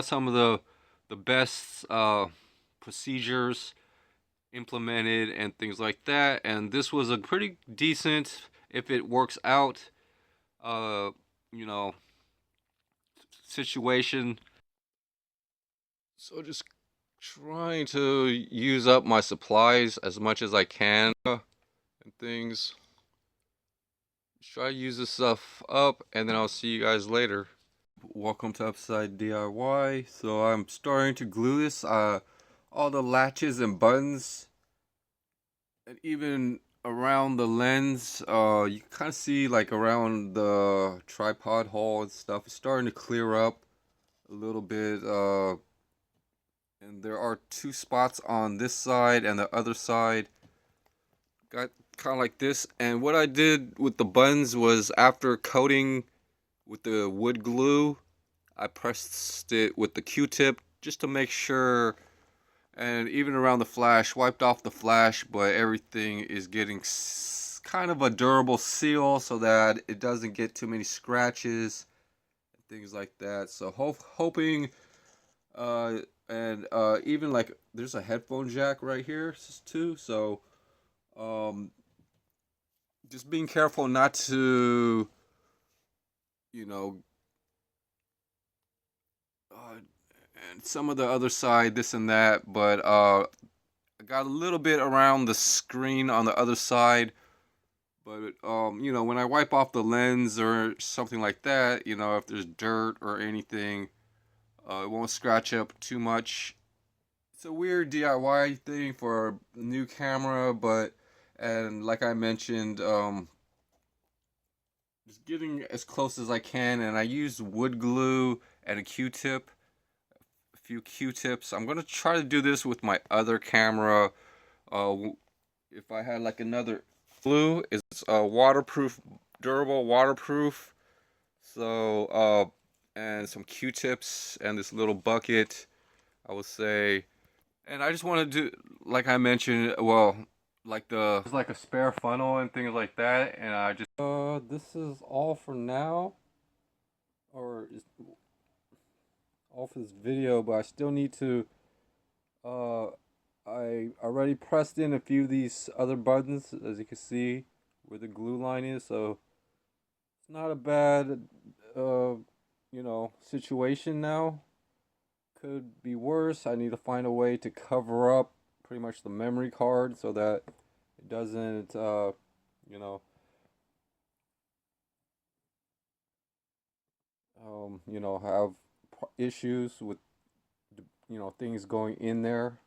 got some of the best procedures implemented and things like that. And this was a pretty decent, if it works out, uh, you know, situation. So just trying to use up my supplies as much as I can and things. Just try to use this stuff up, and then I'll see you guys later. Welcome to Upside DIY. So I'm starting to glue this. All the latches and buttons, and even around the lens. You can kind of see like around the tripod hole and stuff. It's starting to clear up a little bit. And there are two spots on this side and the other side. Got kind of like this. And what I did with the buttons was after coating with the wood glue, I pressed it with the Q-tip just to make sure, and even around the flash, wiped off the flash, but everything is getting kind of a durable seal so that it doesn't get too many scratches and things like that. So hoping, and even like there's a headphone jack right here too, so um, just being careful not to, you know, and some of the other side, this and that, but I got a little bit around the screen on the other side. But you know, when I wipe off the lens or something like that, you know, if there's dirt or anything, it won't scratch up too much. It's a weird DIY thing for a new camera, but and like I mentioned, just getting as close as I can, and I use wood glue and a Q-tip, a few Q-tips. I'm gonna try to do this with my other camera. Uh, if I had like another glue, it's waterproof, durable, waterproof. So and some Q-tips and this little bucket, I would say. And I just want to do, like I mentioned, well, like there's like a spare funnel and things like that, and I just this is all for now, or is all for this video, but I still need to uh I already pressed in a few of these other buttons, as you can see where the glue line is, so it's not a bad situation now. Could be worse. I need to find a way to cover up pretty much the memory card so that it doesn't, you know, have issues with, things going in there.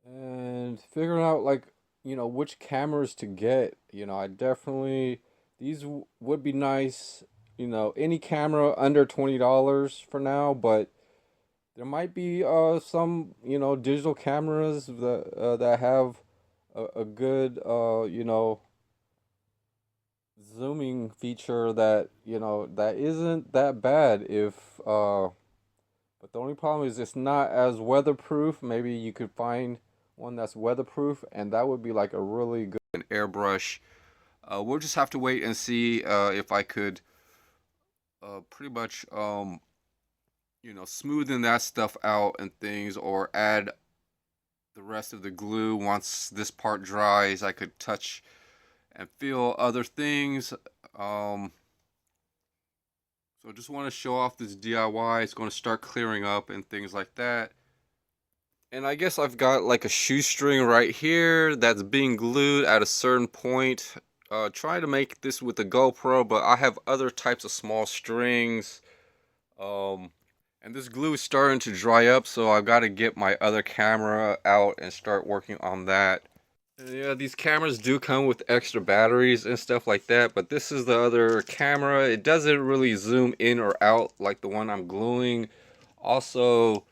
And figuring out, like, which cameras to get. I definitely, these would be nice, any camera under $20 for now, but there might be some digital cameras that have a good zooming feature that that isn't that bad if but the only problem is it's not as weatherproof. Maybe you could find one that's weatherproof, and that would be like a really good an airbrush. We'll just have to wait and see if I could pretty much smoothen that stuff out and things, or add the rest of the glue once this part dries. I could touch and feel other things. So just want to show off this DIY. It's going to start clearing up and things like that. And I guess I've got like a shoestring right here that's being glued at a certain point. Trying to make this with the GoPro, but I have other types of small strings. And this glue is starting to dry up, so I've got to get my other camera out and start working on that. And yeah, these cameras do come with extra batteries and stuff like that, but this is the other camera. It doesn't really zoom in or out like the one I'm gluing. Also,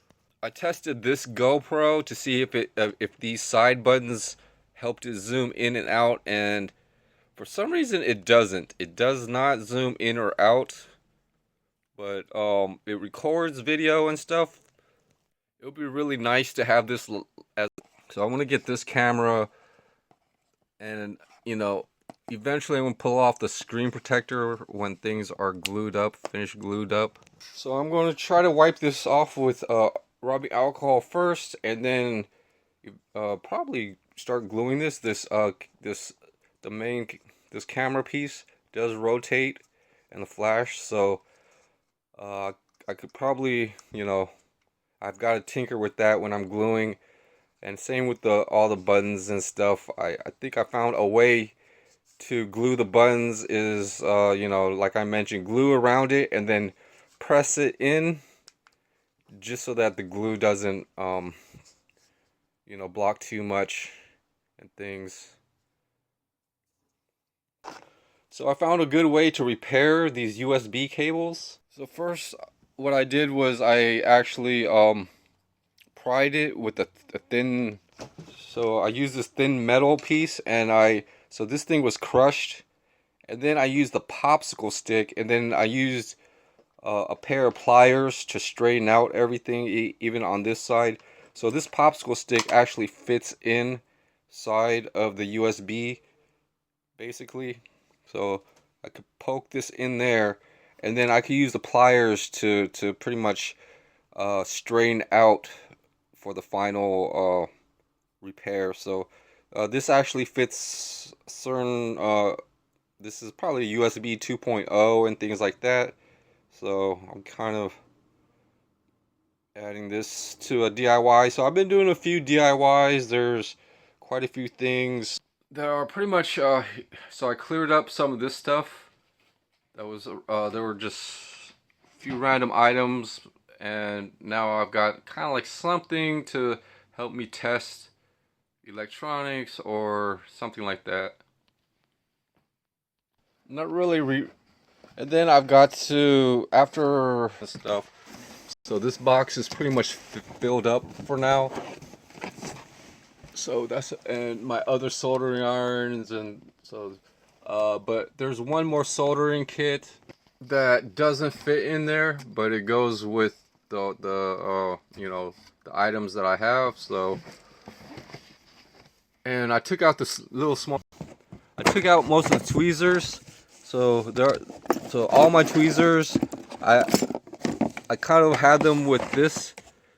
I tested this GoPro to see if these side buttons helped it zoom in and out, and for some reason it doesn't. It does not zoom in or out, but it records video and stuff. It would be really nice to have this as, so I want to get this camera and eventually I'm gonna pull off the screen protector when things are glued up, finished glued up. So I'm gonna try to wipe this off with rubbing alcohol first, and then probably start gluing this. This camera piece does rotate and the flash, so I could probably, I've got to tinker with that when I'm gluing. And same with all the buttons and stuff. I think I found a way to glue the buttons is, like I mentioned, glue around it and then press it in just so that the glue doesn't, block too much and things. So I found a good way to repair these USB cables. So first, what I did was I actually pried it with a thin. So I used this thin metal piece, and so this thing was crushed, and then I used the popsicle stick, and then I used a pair of pliers to straighten out everything, even on this side. So this popsicle stick actually fits inside of the USB, basically. So I could poke this in there, and then I could use the pliers to pretty much straighten out for the final repair. So this actually fits certain, this is probably USB 2.0 and things like that. So I'm kind of adding this to a DIY. So I've been doing a few DIYs. There's quite a few things that are pretty much, so I cleared up some of this stuff. That was, there were just a few random items, and now I've got kind of like something to help me test electronics or something like that. Not really and then I've got to, after the stuff, so this box is pretty much filled up for now. So that's, and my other soldering irons, and so but there's one more soldering kit that doesn't fit in there, but it goes with the items that I have. So, and I took out this little small, I took out most of the tweezers. So so all my tweezers, I kind of had them with this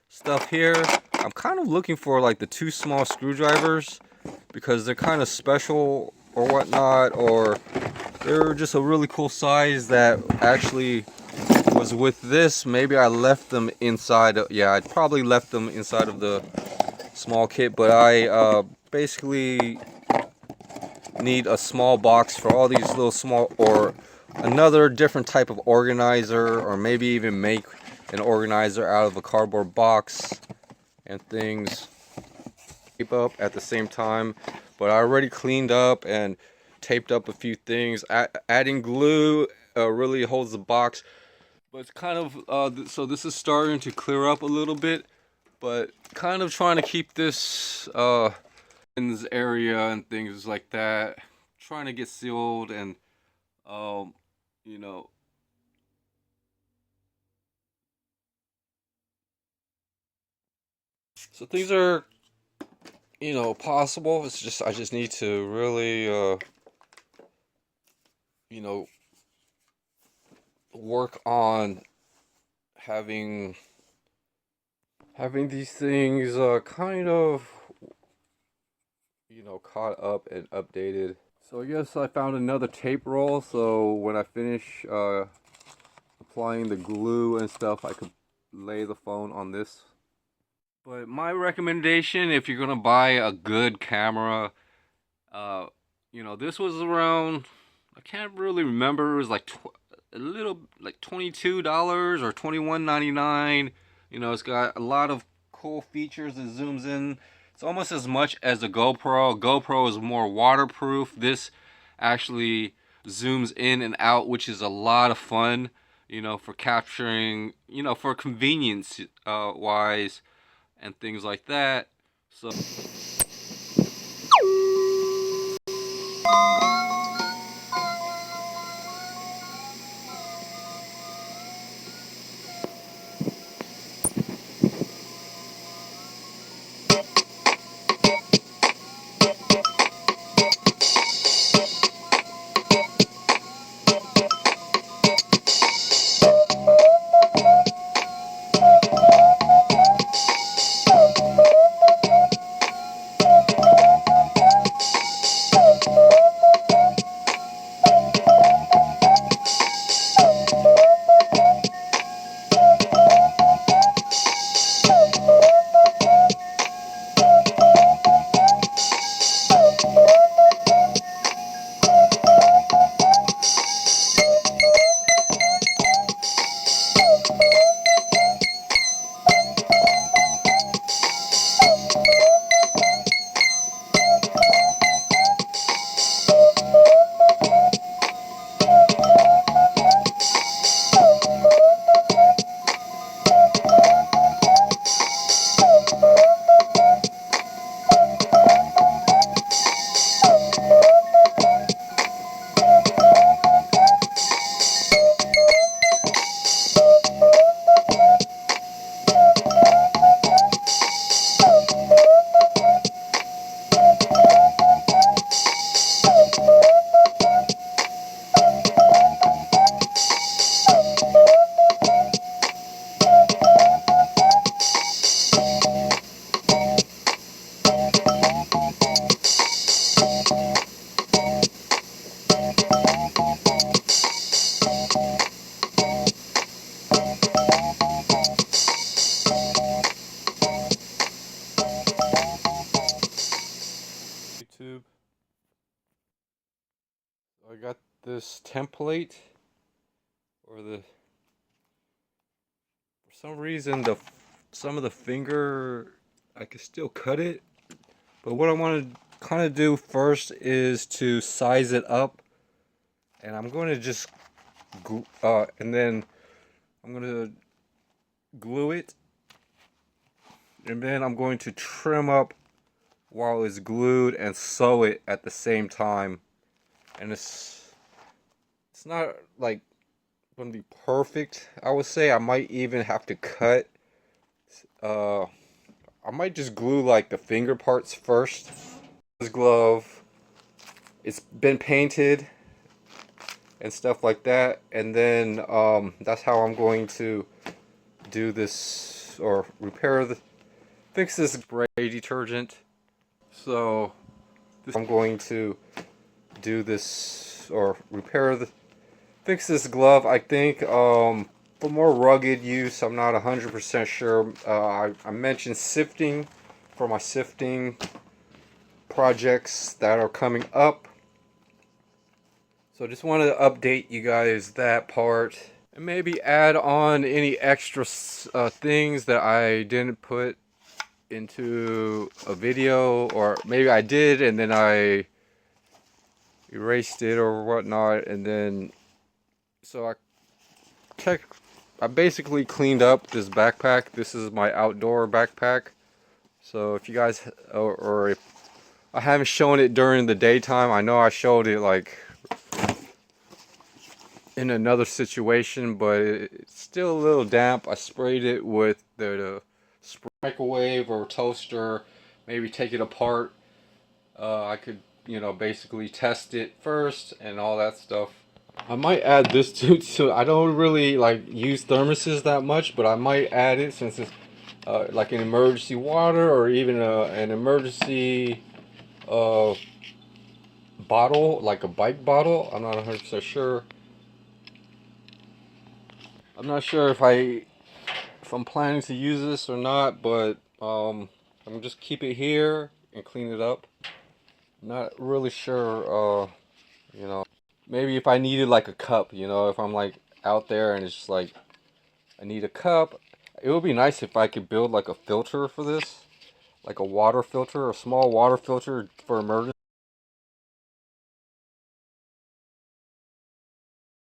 stuff here. I'm kind of looking for like the 2 small screwdrivers because they're kind of special or whatnot, or they're just a really cool size that actually was with this. Maybe I left them inside. Yeah, I probably left them inside of the small kit, but I basically need a small box for all these little small, or another different type of organizer, or maybe even make an organizer out of a cardboard box and things. Tape up at the same time, but I already cleaned up and taped up a few things. Adding glue really holds the box, but it's kind of so this is starting to clear up a little bit, but kind of trying to keep this in this area and things like that, trying to get sealed, and so things are possible. It's just, I just need to really work on having these things kind of caught up and updated. So I guess I found another tape roll, so when I finish applying the glue and stuff, I could lay the phone on this. But my recommendation, if you're gonna buy a good camera, this was around, I can't really remember, it was like a little, like $22 or $21.99. It's got a lot of cool features. It zooms in. It's almost as much as a GoPro. GoPro is more waterproof. This actually zooms in and out, which is a lot of fun, for capturing, for convenience wise and things like that. So this template, or for some reason some of the finger, I can still cut it, but what I want to kind of do first is to size it up, and I'm going to just and then I'm going to glue it, and then I'm going to trim up while it's glued and sew it at the same time. And it's not like gonna be perfect. I would say I might even have to cut. I might just glue like the finger parts first. This glove, it's been painted and stuff like that, and then that's how I'm going to do this, or fix this spray detergent. So I'm going to do this, or fix this glove, I think, for more rugged use. I'm not 100% sure. I mentioned sifting for my sifting projects that are coming up. So I just wanted to update you guys that part, and maybe add on any extra things that I didn't put into a video, or maybe I did and then I erased it or whatnot. And then so I basically cleaned up this backpack. This is my outdoor backpack. So if you guys, or if I haven't shown it during the daytime, I know I showed it like in another situation, but it's still a little damp. I sprayed it with the microwave or toaster, maybe take it apart. I could, basically test it first and all that stuff. I might add this too. I don't really like use thermoses that much, but I might add it since it's like an emergency water, or even an emergency bottle, like a bike bottle. I'm not 100% sure. I'm not sure if I'm planning to use this or not, but I'm just keep it here and clean it up. Not really sure, maybe if I needed like a cup, if I'm like out there and it's just like I need a cup, it would be nice if I could build like a filter for this, like a water filter, a small water filter for emergency.